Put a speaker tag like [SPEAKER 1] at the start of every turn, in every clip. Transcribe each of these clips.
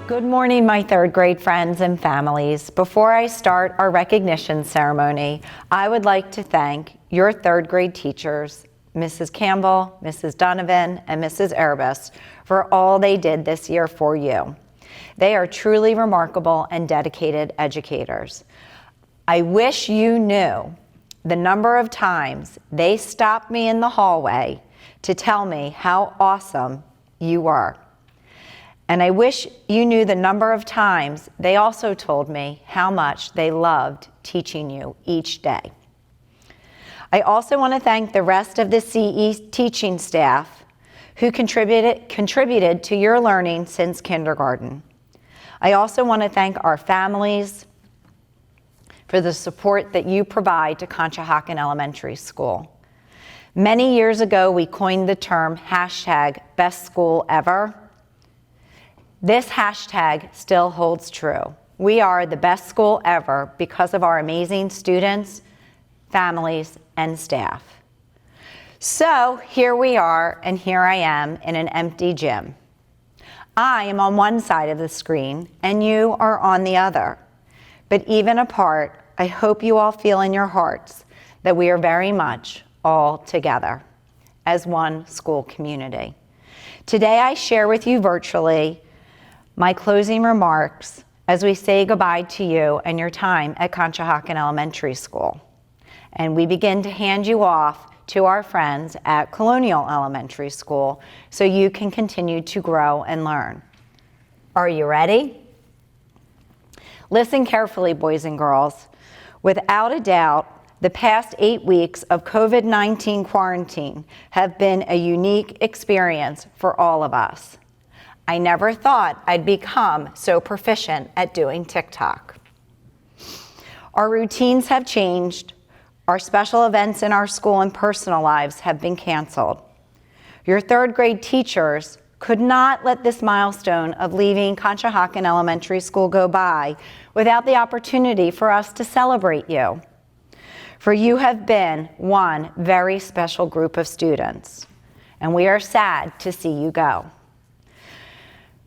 [SPEAKER 1] Good morning, my third grade friends and families. Before I start our recognition ceremony, I would like to thank your third grade teachers, Mrs. Campbell, Mrs. Donovan, and Mrs. Erbis, for all they did this year for you. They are truly remarkable and dedicated educators. I wish you knew the number of times they stopped me in the hallway to tell me how awesome you were. And I wish you knew the number of times they also told me how much they loved teaching you each day. I also want to thank the rest of the CE teaching staff who contributed to your learning since kindergarten. I also want to thank our families for the support that you provide to Conshohocken Elementary School. Many years ago, we coined the term #BestSchoolEver. This hashtag still holds true. We are the best school ever because of our amazing students, families, and staff. So here we are, and here I am in an empty gym. I am on one side of the screen, and you are on the other. But even apart, I hope you all feel in your hearts that we are very much all together as one school community. Today I share with you virtually my closing remarks as we say goodbye to you and your time at Conshohocken Elementary School. And we begin to hand you off to our friends at Colonial Elementary School so you can continue to grow and learn. Are you ready? Listen carefully, boys and girls. Without a doubt, the past 8 weeks of COVID-19 quarantine have been a unique experience for all of us. I never thought I'd become so proficient at doing TikTok. Our routines have changed. Our special events in our school and personal lives have been canceled. Your third grade teachers could not let this milestone of leaving Conshohocken Elementary School go by without the opportunity for us to celebrate you. For you have been one very special group of students, and we are sad to see you go.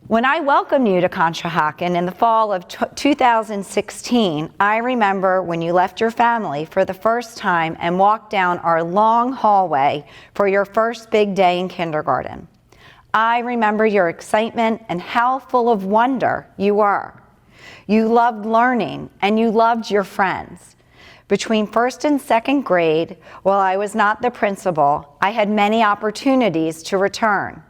[SPEAKER 1] When I welcomed you to Conshohocken in the fall of 2016, I remember when you left your family for the first time and walked down our long hallway for your first big day in kindergarten. I remember your excitement and how full of wonder you were. You loved learning and you loved your friends. Between first and second grade, while I was not the principal, I had many opportunities to return.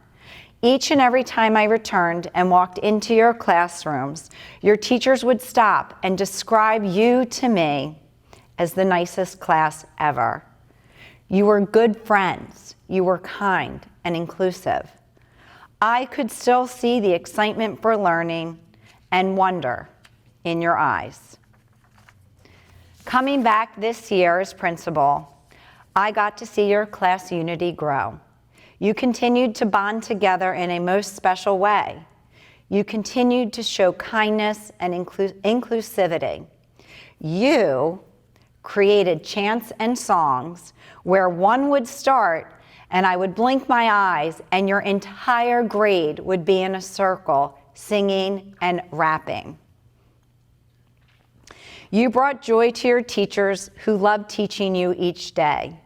[SPEAKER 1] Each and every time I returned and walked into your classrooms, your teachers would stop and describe you to me as the nicest class ever. You were good friends. You were kind and inclusive. I could still see the excitement for learning and wonder in your eyes. Coming back this year as principal, I got to see your class unity grow. You continued to bond together in a most special way. You continued to show kindness and inclusivity. You created chants and songs where one would start and I would blink my eyes and your entire grade would be in a circle singing and rapping. You brought joy to your teachers who loved teaching you each day.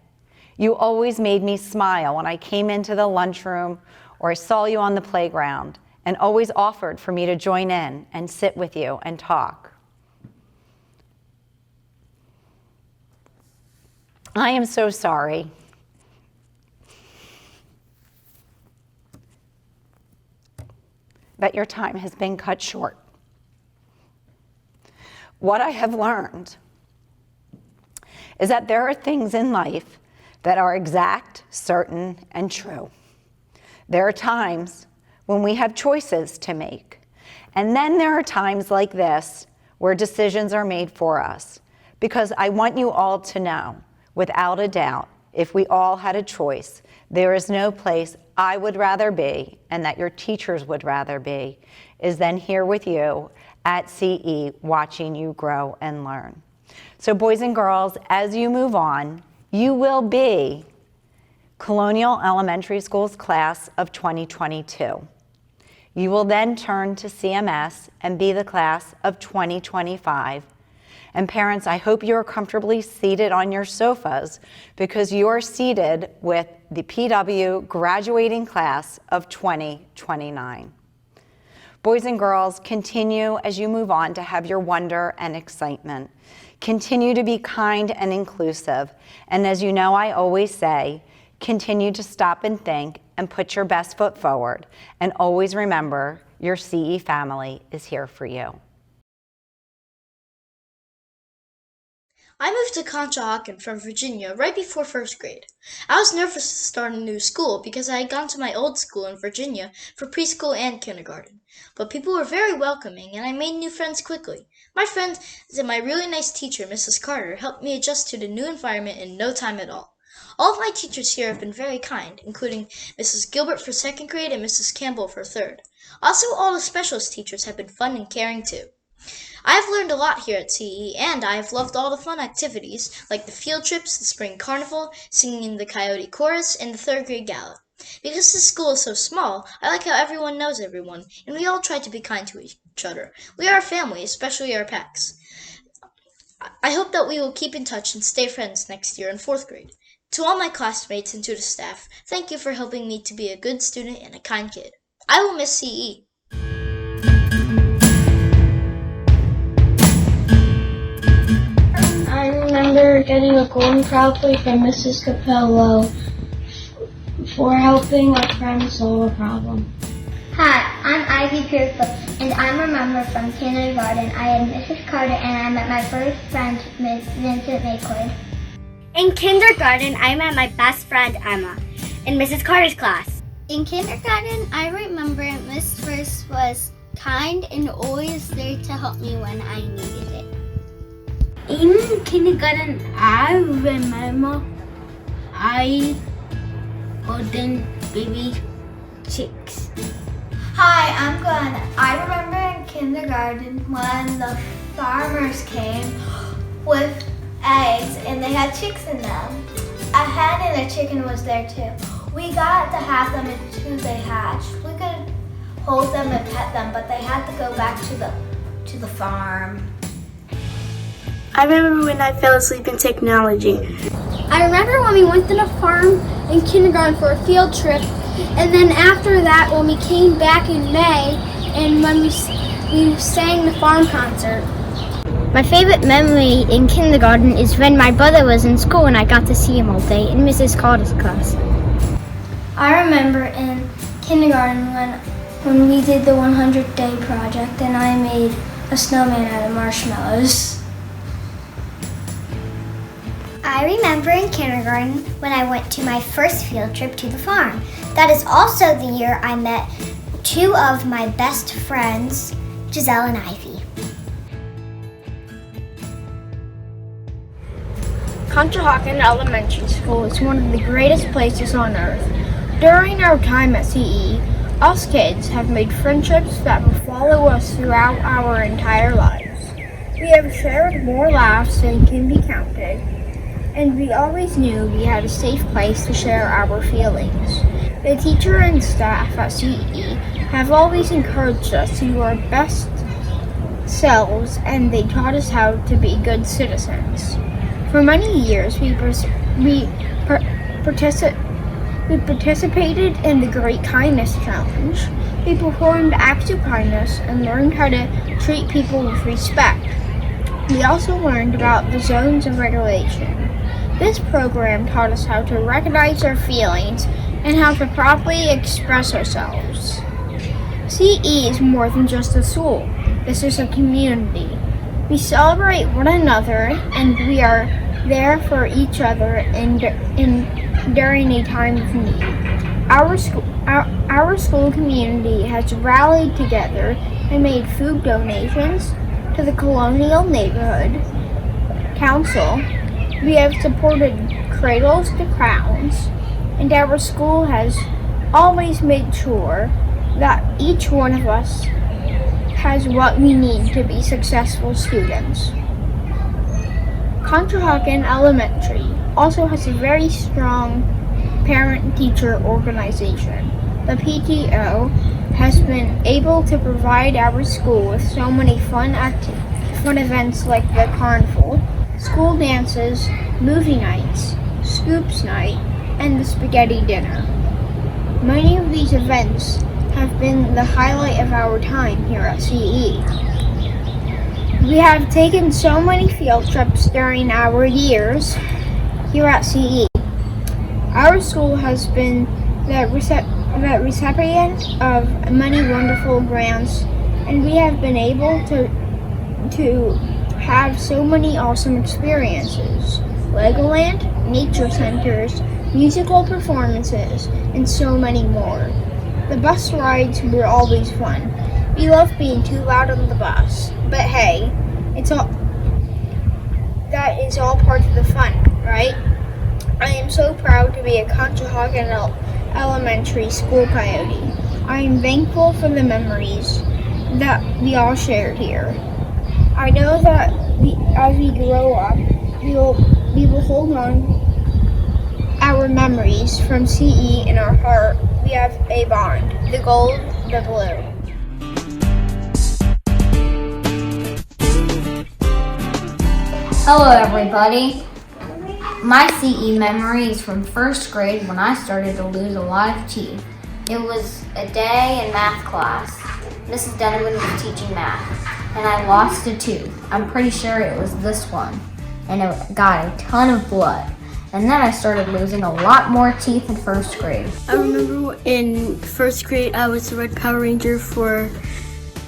[SPEAKER 1] You always made me smile when I came into the lunchroom or I saw you on the playground, and always offered for me to join in and sit with you and talk. I am so sorry that your time has been cut short. What I have learned is that there are things in life that are exact, certain, and true. There are times when we have choices to make. And then there are times like this where decisions are made for us. Because I want you all to know, without a doubt, if we all had a choice, there is no place I would rather be and that your teachers would rather be is than here with you at CE watching you grow and learn. So boys and girls, as you move on, you will be Colonial Elementary School's class of 2022. You will then turn to CMS and be the class of 2025. And parents, I hope you are comfortably seated on your sofas because you are seated with the PW graduating class of 2029. Boys and girls, continue as you move on to have your wonder and excitement. Continue to be kind and inclusive. And as you know, I always say, continue to stop and think and put your best foot forward. And always remember, your CE family is here for you.
[SPEAKER 2] I moved to Conshohocken from Virginia right before first grade. I was nervous to start a new school because I had gone to my old school in Virginia for preschool and kindergarten. But people were very welcoming and I made new friends quickly. My friends and my really nice teacher, Mrs. Carter, helped me adjust to the new environment in no time at all. All of my teachers here have been very kind, including Mrs. Gilbert for second grade and Mrs. Campbell for third. Also, all the specialist teachers have been fun and caring too. I have learned a lot here at CE, and I have loved all the fun activities, like the field trips, the spring carnival, singing in the Coyote Chorus, and the third grade gala. Because this school is so small, I like how everyone knows everyone, and we all try to be kind to each other. We are a family, especially our pets. I hope that we will keep in touch and stay friends next year in fourth grade. To all my classmates and to the staff, thank you for helping me to be a good student and a kind kid. I will miss CE.
[SPEAKER 3] I remember getting a golden crown plate from Mrs. Capello for helping a friend solve a problem.
[SPEAKER 4] Hi, I'm Ivy Pierce, and I'm a member from kindergarten. I had Mrs. Carter, and I met my first friend, Miss Vincent Mayquid.
[SPEAKER 5] In kindergarten, I met my best friend, Emma, in Mrs. Carter's class.
[SPEAKER 4] In kindergarten, I remember Miss First was kind and always there to help me when I needed it.
[SPEAKER 5] In kindergarten, I remember I holding baby chicks.
[SPEAKER 6] Hi, I'm Glenn. I remember in kindergarten when the farmers came with eggs and they had chicks in them. A hen and a chicken was there too. We got to have them until they hatched. We could hold them and pet them, but they had to go back to the farm.
[SPEAKER 3] I remember when I fell asleep in technology.
[SPEAKER 5] I remember when we went to the farm in kindergarten for a field trip, and then after that when we came back in May and when we sang the farm concert.
[SPEAKER 4] My favorite memory in kindergarten is when my brother was in school and I got to see him all day in Mrs. Carter's class.
[SPEAKER 3] I remember in kindergarten when we did the 100-day project and I made a snowman out of marshmallows.
[SPEAKER 4] I remember in kindergarten when I went to my first field trip to the farm. That is also the year I met two of my best friends, Giselle and Ivy.
[SPEAKER 5] Conshohocken Elementary School is one of the greatest places on earth. During our time at CE, us kids have made friendships that will follow us throughout our entire lives. We have shared more laughs than can be counted, and we always knew we had a safe place to share our feelings. The teacher and staff at CE have always encouraged us to do our best selves, and they taught us how to be good citizens. For many years, we participated in the Great Kindness Challenge. We performed acts of kindness and learned how to treat people with respect. We also learned about the zones of regulation. This program taught us how to recognize our feelings and how to properly express ourselves. CE is more than just a school. This is a community. We celebrate one another and we are there for each other during a time of need. Our school community has rallied together and made food donations to the Colonial Neighborhood Council. We have supported Cradles to Crowns, and our school has always made sure that each one of us has what we need to be successful students. Conshohocken Elementary also has a very strong parent-teacher organization. The PTO has been able to provide our school with so many fun events like the carnival, school dances, movie nights, scoops night, and the spaghetti dinner. Many of these events have been the highlight of our time here at CE. We have taken so many field trips during our years here at CE. Our school has been the recipient of many wonderful grants, and we have been able to have so many awesome experiences. Legoland, nature centers, musical performances, and so many more. The bus rides were always fun. We love being too loud on the bus, but hey, that is all part of the fun, right? I am so proud to be a Conshohocken Elementary School Coyote. I am thankful for the memories that we all shared here. I know that as we grow up, we will hold on our memories from CE in our heart. We have a bond, the gold, the blue.
[SPEAKER 7] Hello everybody. My CE memory is from first grade when I started to lose a lot of teeth. It was a day in math class. Mrs. Donovan was teaching math, and I lost a tooth. I'm pretty sure it was this one, and it got a ton of blood. And then I started losing a lot more teeth in first grade.
[SPEAKER 8] I remember in first grade I was the Red Power Ranger for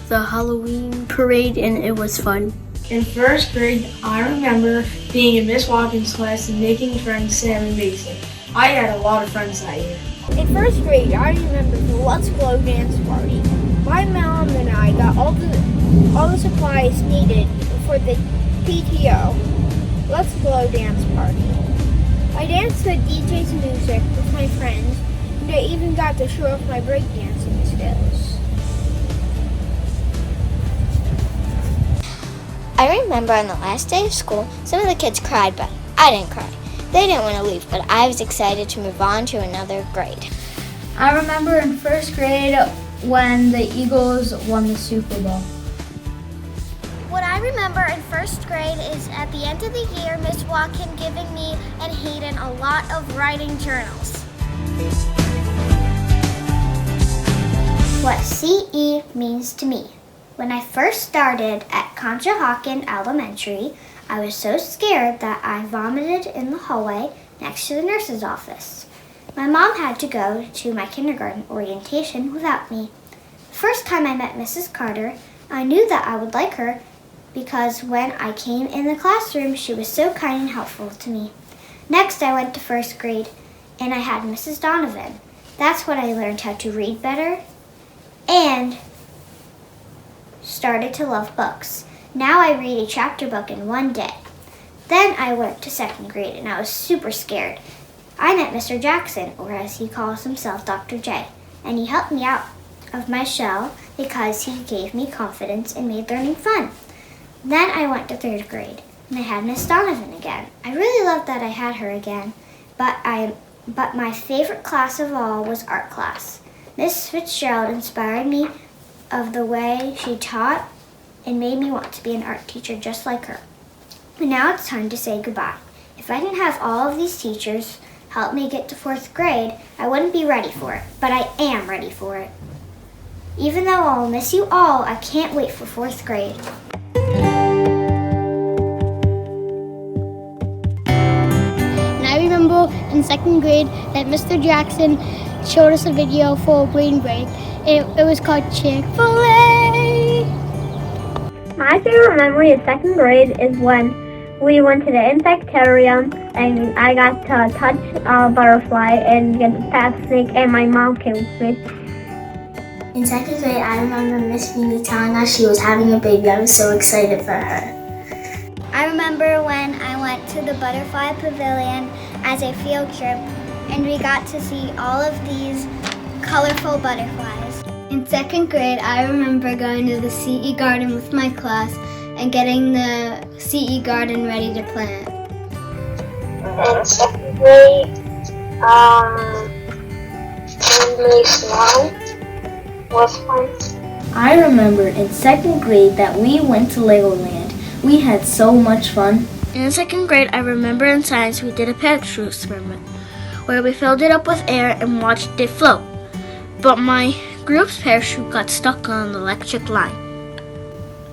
[SPEAKER 8] the Halloween parade, and it was fun.
[SPEAKER 9] In first grade, I remember being in Miss Watkins' class and making friends Sam and Mason. I had a lot of friends that year.
[SPEAKER 5] In first grade, I remember the Let's Glow dance party. My mom and I got all the supplies needed for the PTO Let's Glow dance party. I danced to DJ's music with my friends, and I even got to show off my breakdancing skills.
[SPEAKER 4] I remember on the last day of school, some of the kids cried, but I didn't cry. They didn't want to leave, but I was excited to move on to another grade.
[SPEAKER 3] I remember in first grade when the Eagles won the Super Bowl.
[SPEAKER 4] What I remember in first grade is at the end of the year, Miss Watkin giving me and Hayden a lot of writing journals. What CE means to me. When I first started at Conshohocken Elementary, I was so scared that I vomited in the hallway next to the nurse's office. My mom had to go to my kindergarten orientation without me. The first time I met Mrs. Carter, I knew that I would like her because when I came in the classroom, she was so kind and helpful to me. Next, I went to first grade, and I had Mrs. Donovan. That's when I learned how to read better and started to love books. Now I read a chapter book in one day. Then I went to second grade, and I was super scared. I met Mr. Jackson, or as he calls himself, Dr. J, and he helped me out of my shell because he gave me confidence and made learning fun. Then I went to third grade, and I had Miss Donovan again. I really loved that I had her again, but my favorite class of all was art class. Miss Fitzgerald inspired me of the way she taught and made me want to be an art teacher just like her. And now it's time to say goodbye. If I didn't have all of these teachers help me get to fourth grade, I wouldn't be ready for it, but I am ready for it. Even though I'll miss you all, I can't wait for fourth grade.
[SPEAKER 3] And I remember in second grade that Mr. Jackson showed us a video for brain break. It was called Chick-fil-A.
[SPEAKER 10] My favorite memory of second grade is when we went to the insectarium and I got to touch a butterfly and get to pat a snake, and my mom came with me.
[SPEAKER 6] In second grade, I remember Miss Feeny telling us she was having a baby. I was so excited for her.
[SPEAKER 4] I remember when I went to the butterfly pavilion as a field trip, and we got to see all of these colorful butterflies.
[SPEAKER 3] In second grade, I remember going to the CE garden with my class and getting the CE garden ready to plant.
[SPEAKER 10] In second grade, we made snow. was fun.
[SPEAKER 3] I remember in second grade that we went to Legoland. We had so much fun.
[SPEAKER 5] In second grade, I remember in science we did a parachute experiment where we filled it up with air and watched it float. But my group's parachute got stuck on an electric line.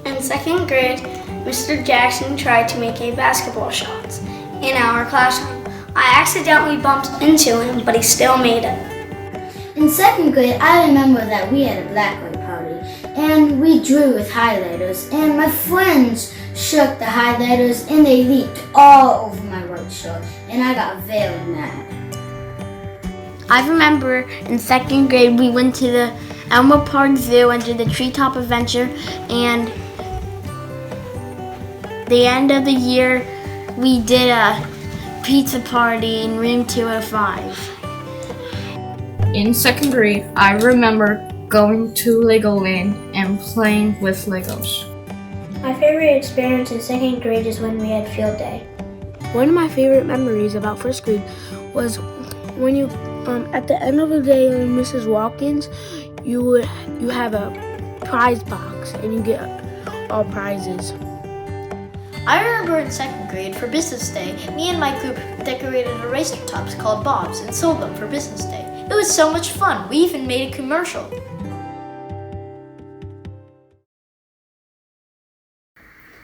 [SPEAKER 3] In second grade, Mr. Jackson tried to make a basketball shot in our classroom. I accidentally bumped into him, but he still made it.
[SPEAKER 7] In second grade, I remember that we had a blacklight party, and we drew with highlighters, and my friends shook the highlighters, and they leaked all over my right shirt, and I got very mad.
[SPEAKER 5] I remember in second grade we went to the Elmwood Park Zoo and did the treetop adventure, and the end of the year we did a pizza party in room 205.
[SPEAKER 9] In second grade, I remember going to Legoland and playing with Legos.
[SPEAKER 3] My favorite experience in second grade is when we had field day.
[SPEAKER 8] One of my favorite memories about first grade was when you, at the end of the day in Mrs. Watkins, you have a prize box and you get all prizes.
[SPEAKER 2] I remember in second grade for Business Day, me and my group decorated eraser tops called Bobs and sold them for Business Day. It was so much fun. We even made a commercial.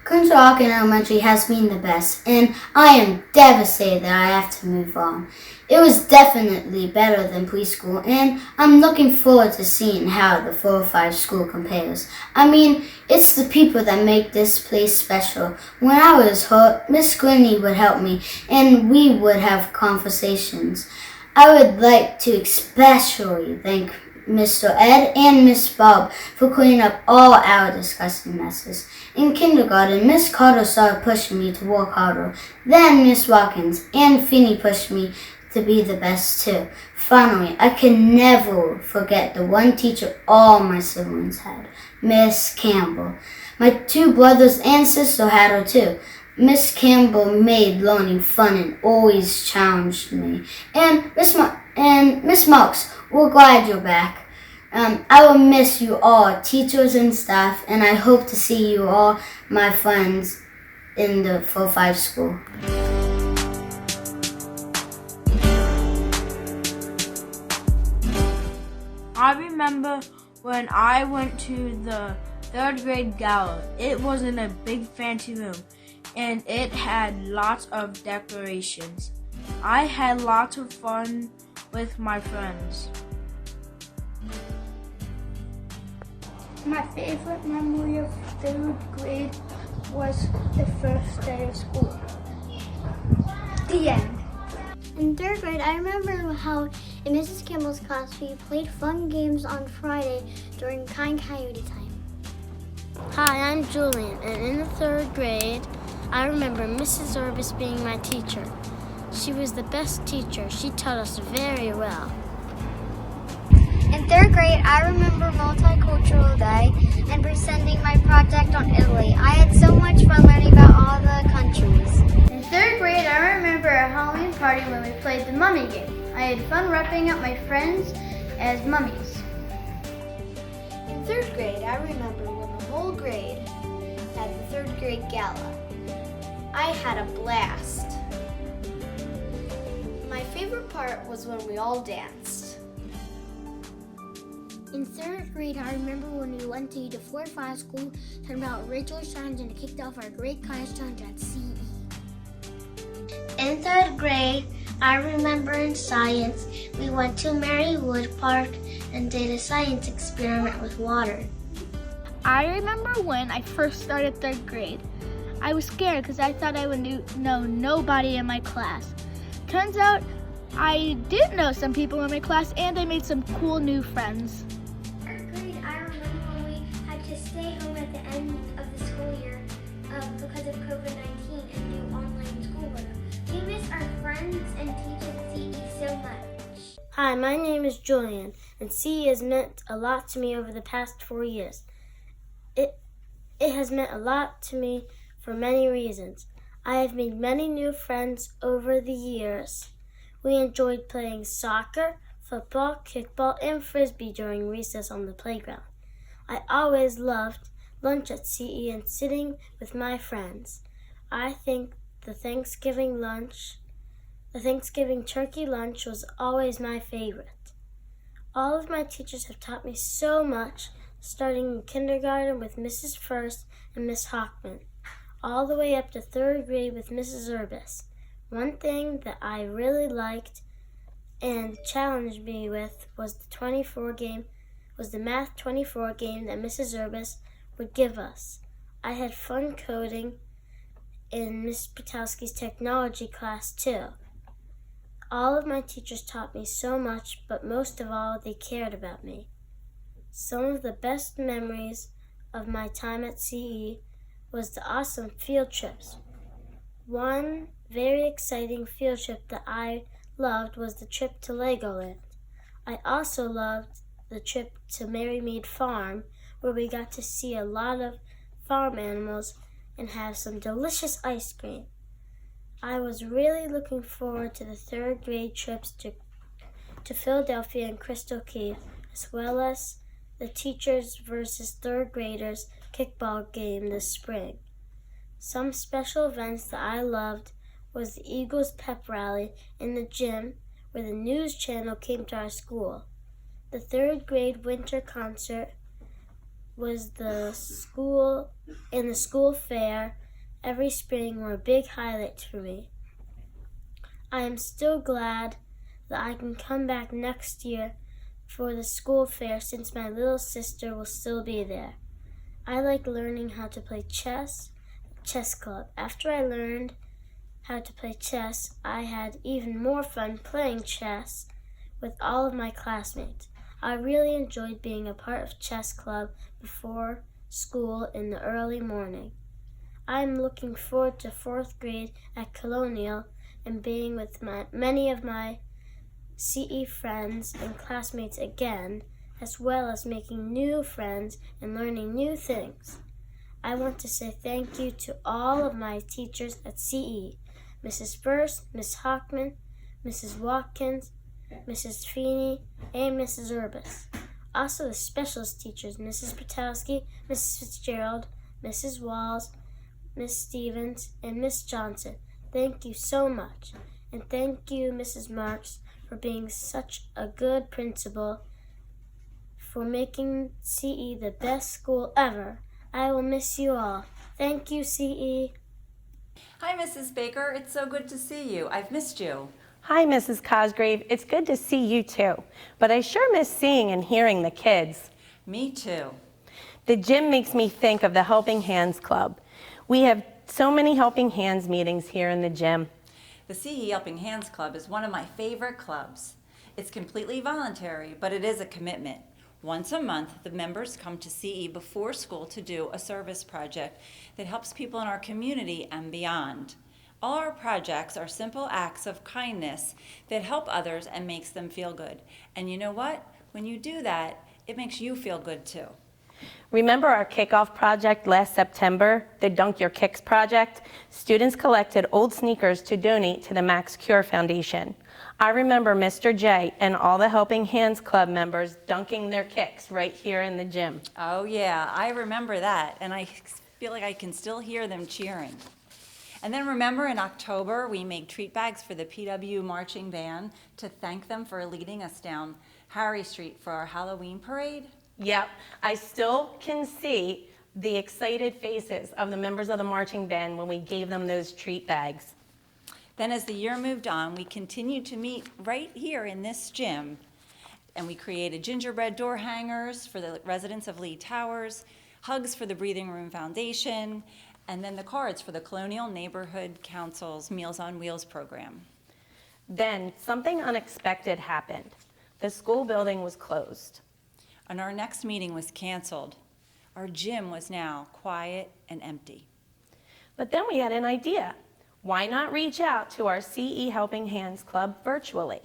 [SPEAKER 7] Conshohocken Elementary has been the best, and I am devastated that I have to move on. It was definitely better than preschool, and I'm looking forward to seeing how the 405 school compares. I mean, it's the people that make this place special. When I was hurt, Miss Grinny would help me, and we would have conversations. I would like to especially thank Mr. Ed and Miss Bob for cleaning up all our disgusting messes. In kindergarten, Miss Carter started pushing me to work harder. Then Miss Watkins and Finny pushed me to be the best too. Finally, I can never forget the one teacher all my siblings had, Miss Campbell. My two brothers and sister had her too. Miss Campbell made learning fun and always challenged me. And Miss Marks, we're glad you're back. I will miss you all, teachers and staff, and I hope to see you all, my friends, in the 405 school.
[SPEAKER 8] I remember when I went to the third grade gala. It was in a big fancy room, and it had lots of decorations. I had lots of fun with my friends.
[SPEAKER 5] My favorite memory of third grade was the first day of school. The end.
[SPEAKER 4] In third grade, I remember how in Mrs. Campbell's class we played fun games on Friday during Kind Coyote time.
[SPEAKER 5] Hi, I'm Julian, and in the third grade, I remember Mrs. Orbis being my teacher. She was the best teacher. She taught us very well.
[SPEAKER 4] In third grade, I remember Multicultural Day and presenting my project on Italy. I had so much fun learning about all the countries.
[SPEAKER 5] In third grade, I remember a Halloween party when we played the mummy game. I had fun wrapping up my friends as mummies.
[SPEAKER 6] In third grade, I remember when the whole grade had the third grade gala. I had a blast. My favorite part was when we all danced.
[SPEAKER 3] In third grade, I remember when we went to the 405 school, talking about Rachel Shines, and it kicked off our great college challenge at CE.
[SPEAKER 11] In third grade, I remember in science, we went to Marywood Park and did a science experiment with water.
[SPEAKER 5] I remember when I first started third grade. I was scared because I thought I would know nobody in my class. Turns out I did know some people in my class, and I made some cool new friends.
[SPEAKER 3] Third grade, I remember when we had to stay home at the end of the school year because of COVID-19 and do online schoolwork. We miss our friends and teachers at CE so much.
[SPEAKER 12] Hi, my name is Julian, and CE has meant a lot to me over the past 4 years. It has meant a lot to me for many reasons. I have made many new friends over the years. We enjoyed playing soccer, football, kickball, and frisbee during recess on the playground. I always loved lunch at CE and sitting with my friends. I think the Thanksgiving turkey lunch was always my favorite. All of my teachers have taught me so much, starting in kindergarten with Mrs. First and Miss Hockman, all the way up to 3rd grade with Mrs. Urbis. One thing that I really liked and challenged me with was the math 24 game that Mrs. Urbis would give us. I had fun coding in Miss Patowski's technology class too. All of my teachers taught me so much, but most of all, they cared about me. Some of the best memories of my time at CE was the awesome field trips. One very exciting field trip that I loved was the trip to Legoland. I also loved the trip to Marymead Farm, where we got to see a lot of farm animals and have some delicious ice cream. I was really looking forward to the 3rd grade trips to Philadelphia and Crystal Cave, as well as the teachers versus 3rd graders kickball game this spring. Some special events that I loved was the Eagles pep rally in the gym where the news channel came to our school. The 3rd grade winter concert was the school fair every spring were big highlights for me. I am still glad that I can come back next year for the school fair since my little sister will still be there. I like learning how to play chess club. After I learned how to play chess, I had even more fun playing chess with all of my classmates. I really enjoyed being a part of chess club before school in the early morning. I'm looking forward to 4th grade at Colonial and being with many of my CE friends and classmates again, as well as making new friends and learning new things. I want to say thank you to all of my teachers at CE, Mrs. First, Miss Hockman, Mrs. Watkins, Mrs. Feeney, and Mrs. Urbis. Also the specialist teachers, Mrs. Patowski, Mrs. Fitzgerald, Mrs. Walls, Miss Stevens, and Miss Johnson. Thank you so much. And thank you, Mrs. Marks, for being such a good principal, for making CE the best school ever. I will miss you all. Thank you, CE.
[SPEAKER 13] Hi, Mrs. Baker. It's so good to see you. I've missed you.
[SPEAKER 14] Hi, Mrs. Cosgrave. It's good to see you too, but I sure miss seeing and hearing the kids.
[SPEAKER 13] Me too.
[SPEAKER 14] The gym makes me think of the Helping Hands Club. We have so many Helping Hands meetings here in the gym.
[SPEAKER 13] The CE Helping Hands Club is one of my favorite clubs. It's completely voluntary, but it is a commitment. Once a month, the members come to CE before school to do a service project that helps people in our community and beyond. All our projects are simple acts of kindness that help others and makes them feel good. And you know what? When you do that, it makes you feel good too.
[SPEAKER 14] Remember our kickoff project last September, the Dunk Your Kicks project? Students collected old sneakers to donate to the Max Cure Foundation. I remember Mr. J and all the Helping Hands Club members dunking their kicks right here in the gym.
[SPEAKER 13] Oh yeah, I remember that, and I feel like I can still hear them cheering. And then remember in October, we made treat bags for the PW marching band to thank them for leading us down Harry Street for our Halloween parade.
[SPEAKER 14] Yep, I still can see the excited faces of the members of the marching band when we gave them those treat bags.
[SPEAKER 13] Then as the year moved on, we continued to meet right here in this gym, and we created gingerbread door hangers for the residents of Lee Towers, hugs for the Breathing Room Foundation, and then the cards for the Colonial Neighborhood Council's Meals on Wheels program.
[SPEAKER 14] Then something unexpected happened. The school building was closed.
[SPEAKER 13] And our next meeting was canceled. Our gym was now quiet and empty.
[SPEAKER 14] But then we had an idea. Why not reach out to our CE Helping Hands Club virtually?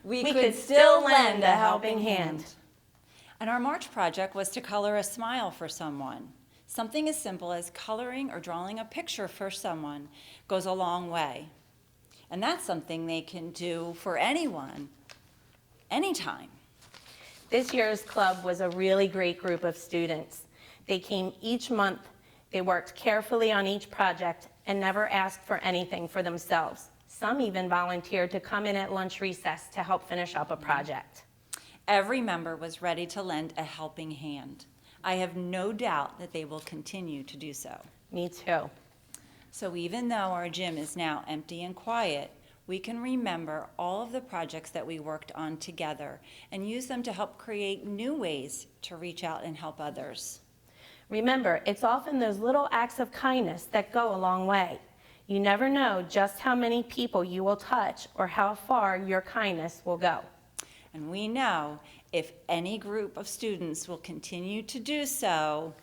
[SPEAKER 13] We could still lend a helping hand. And our March project was to color a smile for someone. Something as simple as coloring or drawing a picture for someone goes a long way. And that's something they can do for anyone anytime.
[SPEAKER 14] This year's club was a really great group of students. They came each month, they worked carefully on each project, and never asked for anything for themselves. Some even volunteered to come in at lunch recess to help finish up a project.
[SPEAKER 13] Every member was ready to lend a helping hand. I have no doubt that they will continue to do so.
[SPEAKER 14] Me too.
[SPEAKER 13] So even though our gym is now empty and quiet, we can remember all of the projects that we worked on together and use them to help create new ways to reach out and help others.
[SPEAKER 14] Remember, it's often those little acts of kindness that go a long way. You never know just how many people you will touch or how far your kindness will go.
[SPEAKER 13] And we know if any group of students will continue to do so,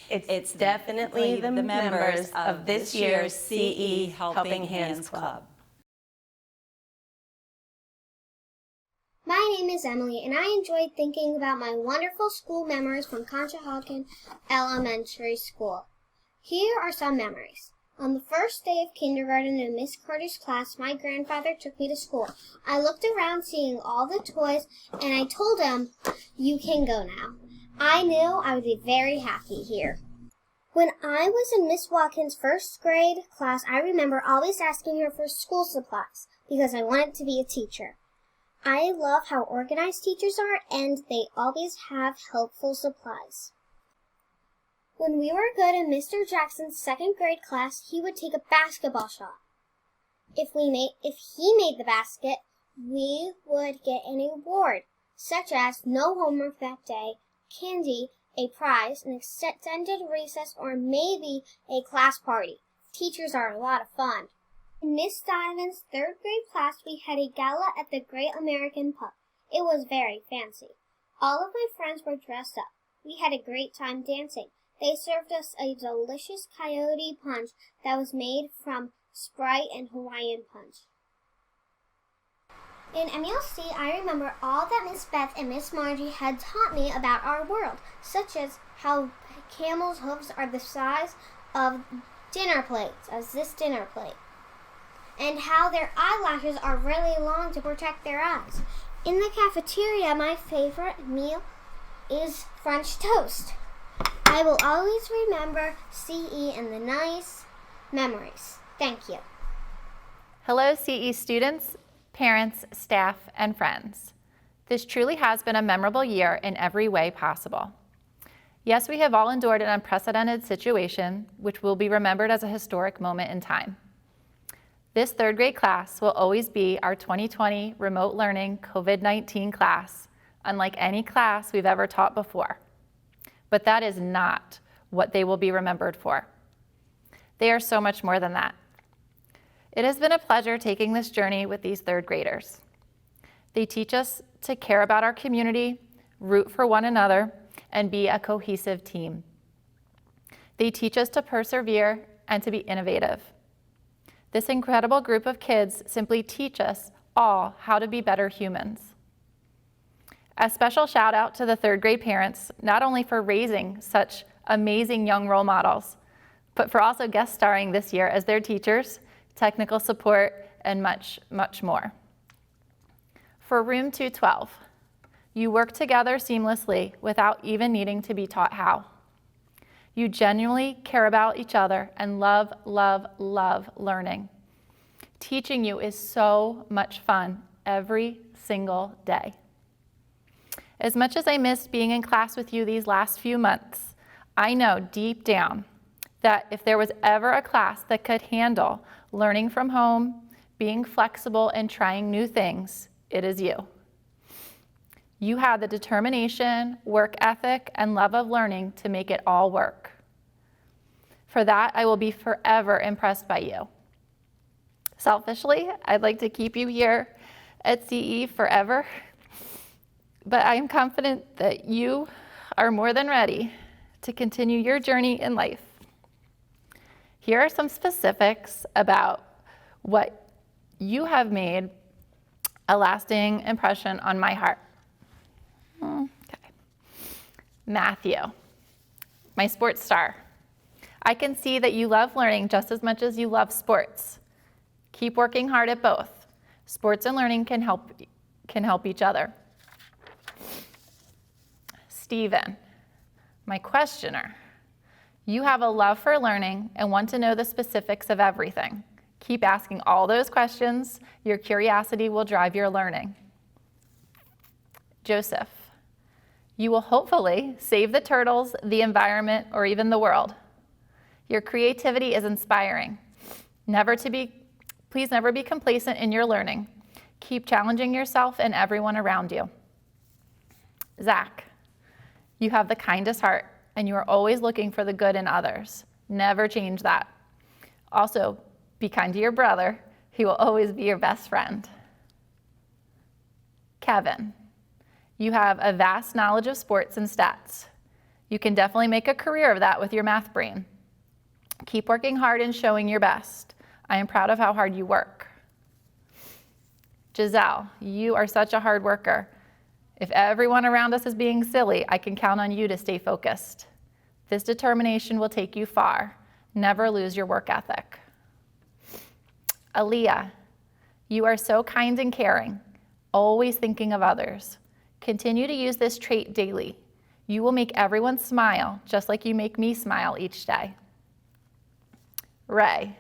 [SPEAKER 13] it's
[SPEAKER 14] definitely the members of this year's CE Helping Hands Club.
[SPEAKER 3] My name is Emily, and I enjoyed thinking about my wonderful school memories from Conshohocken Elementary School. Here are some memories. On the first day of kindergarten in Miss Carter's class, my grandfather took me to school. I looked around seeing all the toys, and I told him, "You can go now." I knew I would be very happy here. When I was in Miss Watkins' first grade class, I remember always asking her for school supplies because I wanted to be a teacher. I love how organized teachers are, and they always have helpful supplies. When we were good in Mr. Jackson's second grade class, he would take a basketball shot. If he made the basket, we would get an award, such as no homework that day, candy, a prize, an extended recess, or maybe a class party. Teachers are a lot of fun. In Miss Donovan's third grade class, we had a gala at the Great American Pub. It was very fancy. All of my friends were dressed up. We had a great time dancing. They served us a delicious coyote punch that was made from Sprite and Hawaiian punch. In MLC, I remember all that Miss Beth and Miss Margie had taught me about our world, such as how camels' hooves are the size of this dinner plate, and how their eyelashes are really long to protect their eyes. In the cafeteria, my favorite meal is French toast. I will always remember CE and the nice memories. Thank you.
[SPEAKER 15] Hello, CE students, parents, staff, and friends. This truly has been a memorable year in every way possible. Yes, we have all endured an unprecedented situation, which will be remembered as a historic moment in time. This third grade class will always be our 2020 remote learning COVID-19 class, unlike any class we've ever taught before. But that is not what they will be remembered for. They are so much more than that. It has been a pleasure taking this journey with these third graders. They teach us to care about our community, root for one another, and be a cohesive team. They teach us to persevere and to be innovative. This incredible group of kids simply teach us all how to be better humans. A special shout out to the third grade parents, not only for raising such amazing young role models, but for also guest starring this year as their teachers, technical support, and much, much more. For Room 212, you work together seamlessly without even needing to be taught how. You genuinely care about each other and love, love, love learning. Teaching you is so much fun every single day. As much as I missed being in class with you these last few months, I know deep down that if there was ever a class that could handle learning from home, being flexible, and trying new things, it is you. You had the determination, work ethic, and love of learning to make it all work. For that, I will be forever impressed by you. Selfishly, I'd like to keep you here at CE forever, but I am confident that you are more than ready to continue your journey in life. Here are some specifics about what you have made a lasting impression on my heart. Okay. Matthew, my sports star. I can see that you love learning just as much as you love sports. Keep working hard at both. Sports and learning can help can help each other. Stephen, my questioner. You have a love for learning and want to know the specifics of everything. Keep asking all those questions. Your curiosity will drive your learning. Joseph, you will hopefully save the turtles, the environment, or even the world. Your creativity is inspiring. Please never be complacent in your learning. Keep challenging yourself and everyone around you. Zach, you have the kindest heart and you are always looking for the good in others. Never change that. Also, be kind to your brother. He will always be your best friend. Kevin, you have a vast knowledge of sports and stats. You can definitely make a career of that with your math brain. Keep working hard and showing your best. I am proud of how hard you work. Giselle, you are such a hard worker. If everyone around us is being silly, I can count on you to stay focused. This determination will take you far. Never lose your work ethic. Aaliyah, you are so kind and caring, always thinking of others. Continue to use this trait daily. You will make everyone smile, just like you make me smile each day. Ray,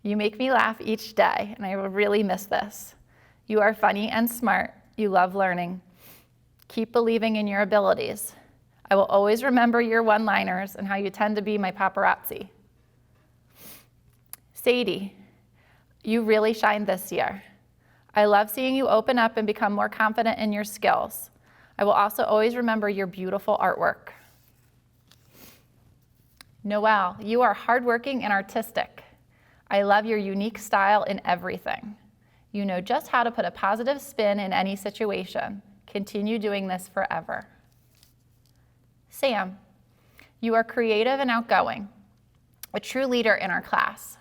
[SPEAKER 15] you make me laugh each day, and I will really miss this. You are funny and smart. You love learning. Keep believing in your abilities. I will always remember your one-liners and how you tend to be my paparazzi. Sadie, you really shined this year. I love seeing you open up and become more confident in your skills. I will also always remember your beautiful artwork. Noelle, you are hardworking and artistic. I love your unique style in everything. You know just how to put a positive spin in any situation. Continue doing this forever. Sam, you are creative and outgoing, a true leader in our class.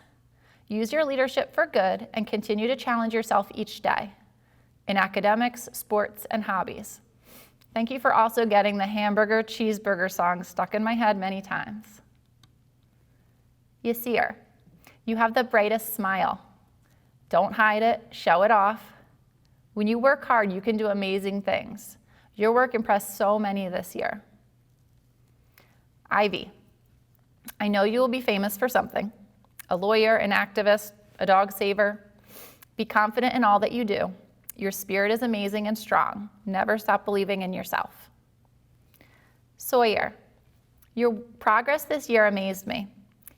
[SPEAKER 15] Use your leadership for good and continue to challenge yourself each day in academics, sports, and hobbies. Thank you for also getting the hamburger cheeseburger song stuck in my head many times. Yasir, you have the brightest smile. Don't hide it, show it off. When you work hard, you can do amazing things. Your work impressed so many this year. Ivy, I know you will be famous for something. A lawyer, an activist, a dog saver. Be confident in all that you do. Your spirit is amazing and strong. Never stop believing in yourself. Sawyer, your progress this year amazed me.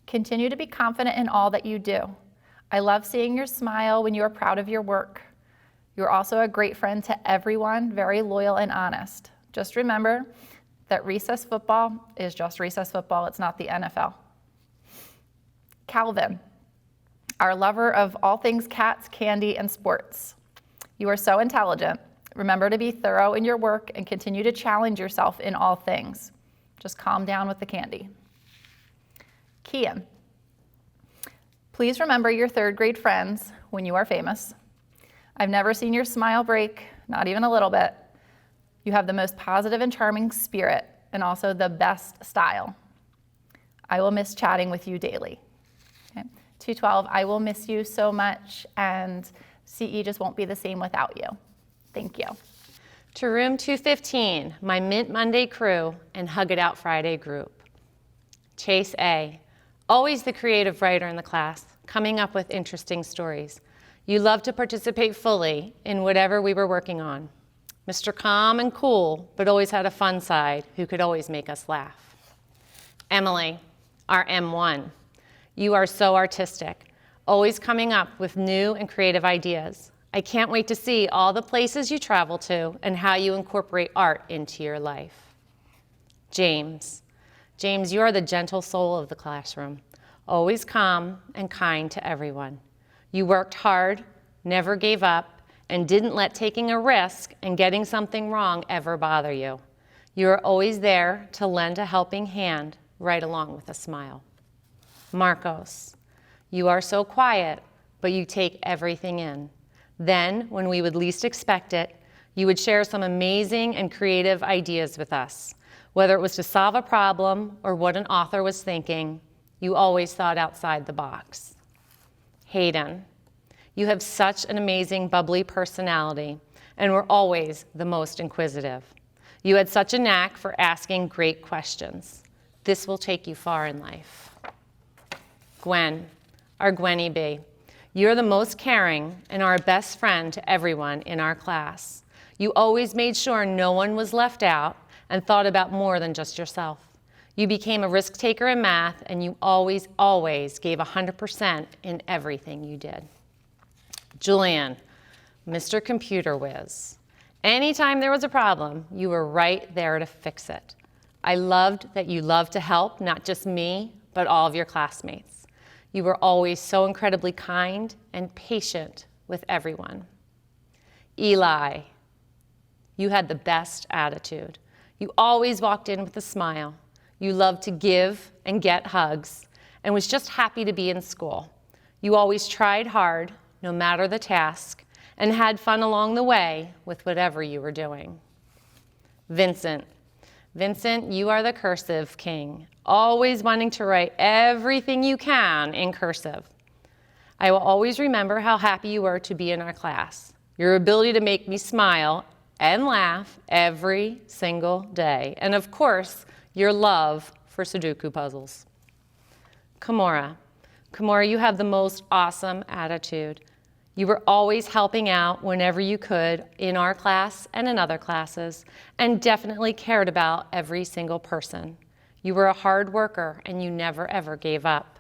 [SPEAKER 15] Continue to be confident in all that you do. I love seeing your smile when you are proud of your work. You're also a great friend to everyone, very loyal and honest. Just remember that recess football is just recess football. It's not the NFL. Calvin, our lover of all things cats, candy, and sports. You are so intelligent. Remember to be thorough in your work and continue to challenge yourself in all things. Just calm down with the candy. Kian, please remember your third grade friends when you are famous. I've never seen your smile break, not even a little bit. You have the most positive and charming spirit and also the best style. I will miss chatting with you daily. Okay. 212, I will miss you so much, and CE just won't be the same without you. Thank you.
[SPEAKER 16] To room 215, my Mint Monday crew and Hug It Out Friday group. Chase A, always the creative writer in the class, coming up with interesting stories. You love to participate fully in whatever we were working on. Mr. Calm and cool, but always had a fun side, who could always make us laugh. Emily, our M1. You are so artistic, always coming up with new and creative ideas. I can't wait to see all the places you travel to and how you incorporate art into your life. James. James, you are the gentle soul of the classroom, always calm and kind to everyone. You worked hard, never gave up, and didn't let taking a risk and getting something wrong ever bother you. You are always there to lend a helping hand, right along with a smile. Marcos, you are so quiet, but you take everything in. Then, when we would least expect it, you would share some amazing and creative ideas with us. Whether it was to solve a problem or what an author was thinking, you always thought outside the box. Hayden, you have such an amazing, bubbly personality and were always the most inquisitive. You had such a knack for asking great questions. This will take you far in life. Gwen, our Gwenny B. You're the most caring and our best friend to everyone in our class. You always made sure no one was left out and thought about more than just yourself. You became a risk taker in math, and you always, always gave 100% in everything you did. Julian, Mr. Computer Whiz. Anytime there was a problem, you were right there to fix it. I loved that you loved to help, not just me, but all of your classmates. You were always so incredibly kind and patient with everyone. Eli, you had the best attitude. You always walked in with a smile. You loved to give and get hugs and was just happy to be in school. You always tried hard, no matter the task, and had fun along the way with whatever you were doing. Vincent. Vincent, you are the cursive king, always wanting to write everything you can in cursive. I will always remember how happy you were to be in our class, your ability to make me smile and laugh every single day, and of course, your love for Sudoku puzzles. Kimura. Kimura, you have the most awesome attitude. You were always helping out whenever you could in our class and in other classes, and definitely cared about every single person. You were a hard worker, and you never, ever gave up.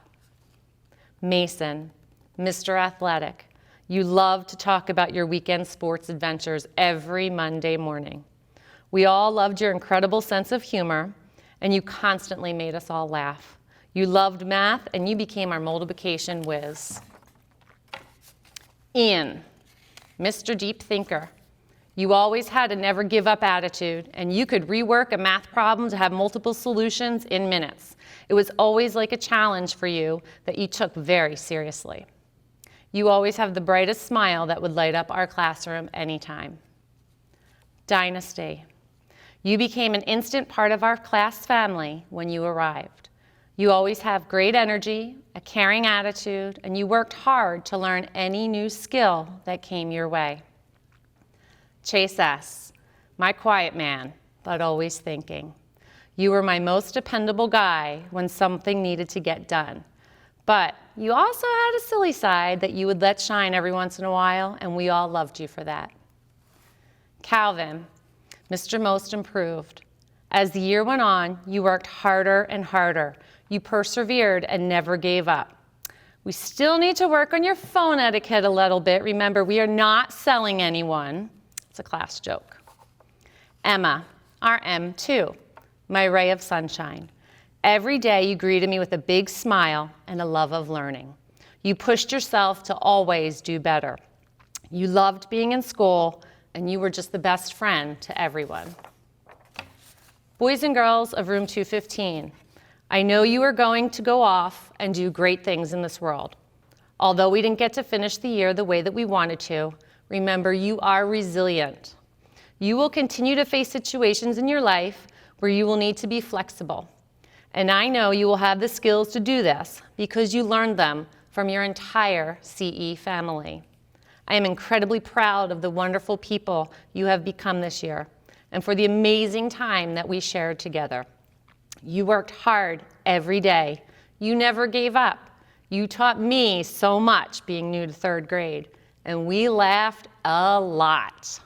[SPEAKER 16] Mason, Mr. Athletic. You loved to talk about your weekend sports adventures every Monday morning. We all loved your incredible sense of humor, and you constantly made us all laugh. You loved math, and you became our multiplication whiz. Ian, Mr. Deep Thinker. You always had a never give up attitude, and you could rework a math problem to have multiple solutions in minutes. It was always like a challenge for you that you took very seriously. You always have the brightest smile that would light up our classroom anytime. Dynasty. You became an instant part of our class family when you arrived. You always have great energy, a caring attitude, and you worked hard to learn any new skill that came your way. Chase S., my quiet man, but always thinking. You were my most dependable guy when something needed to get done. But you also had a silly side that you would let shine every once in a while, and we all loved you for that. Calvin, Mr. Most Improved. As the year went on, you worked harder and harder. You persevered and never gave up. We still need to work on your phone etiquette a little bit. Remember, we are not selling anyone. It's a class joke. Emma, our M2, my ray of sunshine. Every day you greeted me with a big smile and a love of learning. You pushed yourself to always do better. You loved being in school, and you were just the best friend to everyone. Boys and girls of room 215, I know you are going to go off and do great things in this world. Although we didn't get to finish the year the way that we wanted to, remember you are resilient. You will continue to face situations in your life where you will need to be flexible. And I know you will have the skills to do this because you learned them from your entire CE family. I am incredibly proud of the wonderful people you have become this year and for the amazing time that we shared together. You worked hard every day. You never gave up. You taught me so much being new to third grade, and we laughed a lot.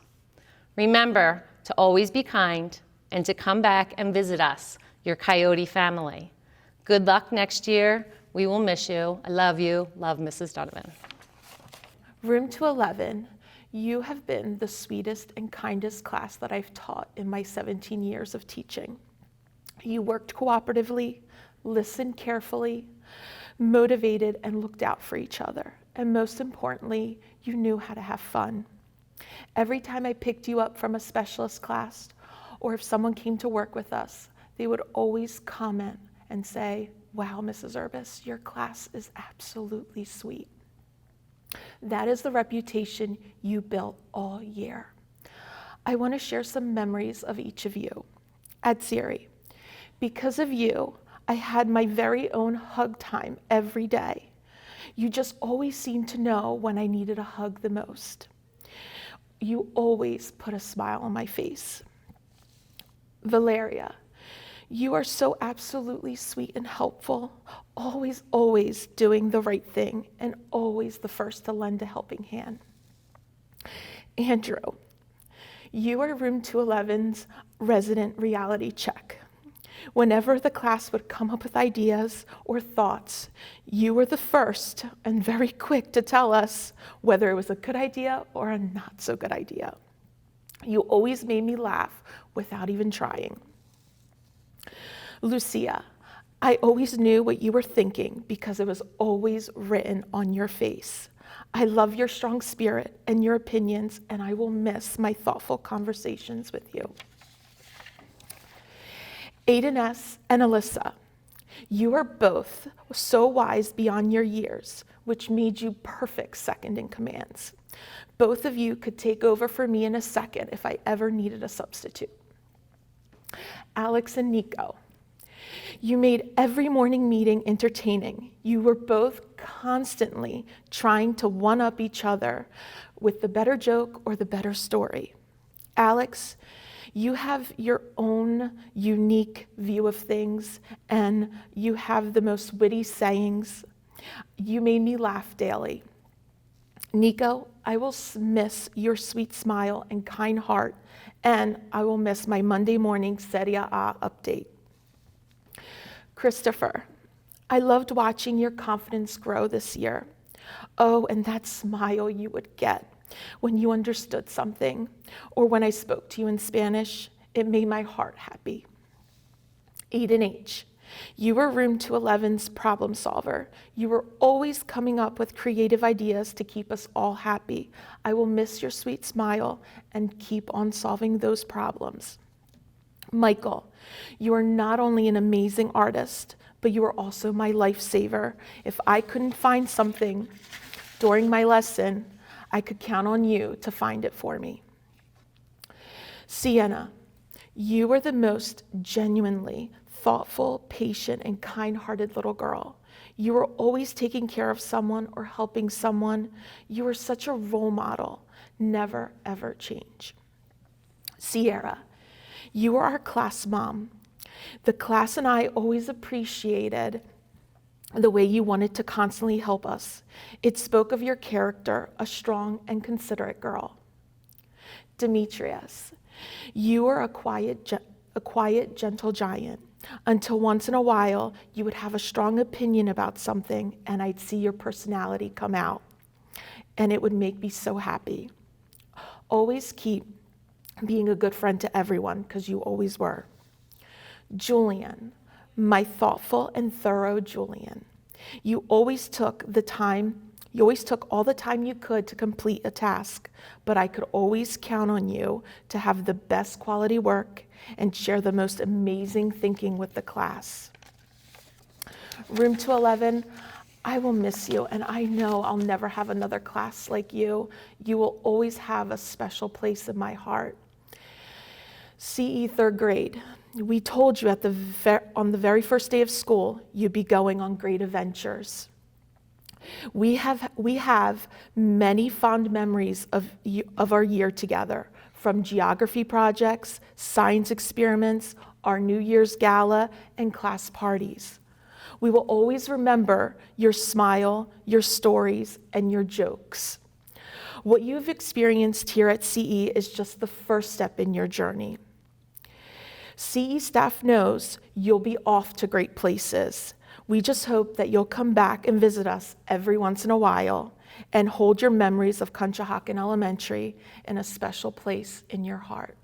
[SPEAKER 16] Remember to always be kind and to come back and visit us, your Coyote family. Good luck next year. We will miss you. I love you. Love, Mrs. Donovan.
[SPEAKER 17] Room 211, you have been the sweetest and kindest class that I've taught in my 17 years of teaching. You worked cooperatively, listened carefully, motivated, and looked out for each other. And most importantly, you knew how to have fun. Every time I picked you up from a specialist class, or if someone came to work with us, they would always comment and say, "Wow, Mrs. Urbis, your class is absolutely sweet." That is the reputation you built all year. I want to share some memories of each of you. At Siri, because of you, I had my very own hug time every day. You just always seemed to know when I needed a hug the most. You always put a smile on my face. Valeria, you are so absolutely sweet and helpful, always, always doing the right thing, and always the first to lend a helping hand. Andrew, you are Room 211's resident reality check. Whenever the class would come up with ideas or thoughts, you were the first and very quick to tell us whether it was a good idea or a not so good idea. You always made me laugh without even trying. Lucia, I always knew what you were thinking because it was always written on your face. I love your strong spirit and your opinions, and I will miss my thoughtful conversations with you. Aiden S. and Alyssa, you are both so wise beyond your years, which made you perfect second in commands. Both of you could take over for me in a second if I ever needed a substitute. Alex and Nico, you made every morning meeting entertaining. You were both constantly trying to one-up each other with the better joke or the better story. Alex, you have your own unique view of things, and you have the most witty sayings. You made me laugh daily. Nico, I will miss your sweet smile and kind heart, and I will miss my Monday morning Serie A update. Christopher, I loved watching your confidence grow this year. Oh, and that smile you would get when you understood something, or when I spoke to you in Spanish, it made my heart happy. Aiden H., you were Room 211's problem solver. You were always coming up with creative ideas to keep us all happy. I will miss your sweet smile and keep on solving those problems. Michael, you are not only an amazing artist, but you are also my lifesaver. If I couldn't find something during my lesson, I could count on you to find it for me. Sienna, you are the most genuinely thoughtful, patient, and kind-hearted little girl. You are always taking care of someone or helping someone. You are such a role model. Never, ever change. Sierra, you are our class mom. The class and I always appreciated the way you wanted to constantly help us. It spoke of your character, a strong and considerate girl. Demetrius, you are a quiet, gentle giant. Until once in a while, you would have a strong opinion about something, and I'd see your personality come out, and it would make me so happy. Always keep being a good friend to everyone, because you always were. Julian, my thoughtful and thorough Julian. You always took all the time you could to complete a task, but I could always count on you to have the best quality work and share the most amazing thinking with the class. Room 211, I will miss you, and I know I'll never have another class like you. You will always have a special place in my heart. CE third grade, we told you on the very first day of school, you'd be going on great adventures. We have many fond memories of our year together, from geography projects, science experiments, our New Year's gala, and class parties. We will always remember your smile, your stories, and your jokes. What you've experienced here at CE is just the first step in your journey. CE staff knows you'll be off to great places. We just hope that you'll come back and visit us every once in a while and hold your memories of Conshohocken Elementary in a special place in your heart.